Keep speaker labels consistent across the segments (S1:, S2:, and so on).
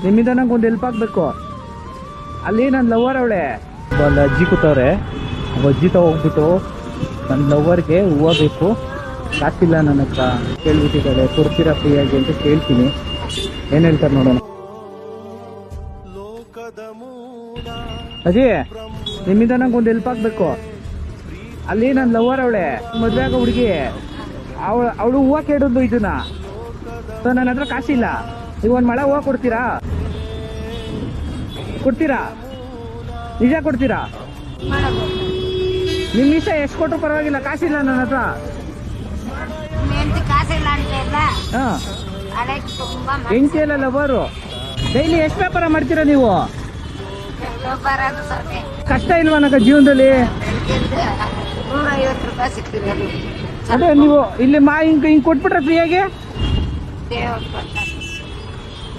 S1: ನಿಮ್ಮಿಂದ ನಂಗೆ ಒಂದು ಹೆಲ್ಪ್ ಆಗಬೇಕು. ಅಲ್ಲಿ ನನ್ನ ಲವರ್ ಅವಳೆ ಒಂದು ಅಜ್ಜಿ ಕೂತವ್ರೆ. ಅಜ್ಜಿ ತಗೋಗ್ಬಿಟ್ಟು ನನ್ನ ಲವರ್ಗೆ ಹೂವು ಬೇಕು, ಕಾಸಿಲ್ಲ ನನ್ನ ಹತ್ರ ಕೇಳ್ಬಿಟ್ಟಿದ್ದಾಳೆ, ಕೊಡ್ತೀರಾ ಫ್ರೀಯಾಗಿ ಅಂತ ಕೇಳ್ತೀನಿ. ಏನು ಹೇಳ್ತಾರೆ ನೋಡೋಣ. ಅಜ್ಜಿ, ನಿಮ್ಮಿಂದ ನಂಗೆ ಒಂದು ಹೆಲ್ಪ್ ಆಗಬೇಕು. ಅಲ್ಲಿ ನನ್ನ ಲವರ್ ಅವಳೆ, ಮದುವೆ ಆಗೋ ಹುಡುಗಿ, ಅವಳು ಹೂವು ಕೇಳಿದ್ಲು ಇದನ್ನ. ಸೊ ನನ್ನ ಹತ್ರ ಕಾಸಿಲ್ಲ. ನೀವು ಒಂದು ಮಳೆ ಹೂವು ಕೊಡ್ತೀರಾ? ನಿಜ ಕೊಡ್ತೀರಾ? ನಿಮ್ಮ ಇಷ್ಟ ಎಷ್ಟು ಕೊಟ್ಟರು ಪರವಾಗಿಲ್ಲ, ಕಾಸಿಲ್ಲ ನನ್ನ ಹತ್ರ. ಹೆಂಡತಿ ಎಲ್ಲ ಲವರು. ಡೈಲಿ ಎಷ್ಟು ವ್ಯಾಪಾರ ಮಾಡ್ತೀರಾ ನೀವು? ಕಷ್ಟ ಇಲ್ವಾ ನನಗೆ ಜೀವನದಲ್ಲಿ? ಅದೇ ನೀವು ಇಲ್ಲಿ ಹಿಂಗ್ ಕೊಟ್ಬಿಟ್ರೆ ಫ್ರೀಯಾಗಿ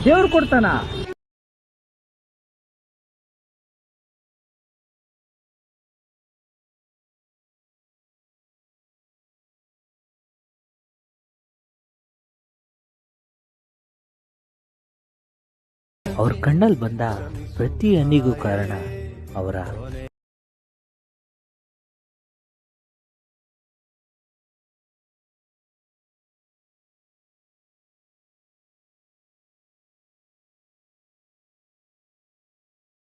S1: ದೇವ್ರು ಕೊಡ್ತಾನ?
S2: ಅವ್ರ ಕಣ್ಣಲ್ಲಿ ಬಂದ ಪ್ರತಿ ಹನಿಗೂ ಕಾರಣ ಅವರ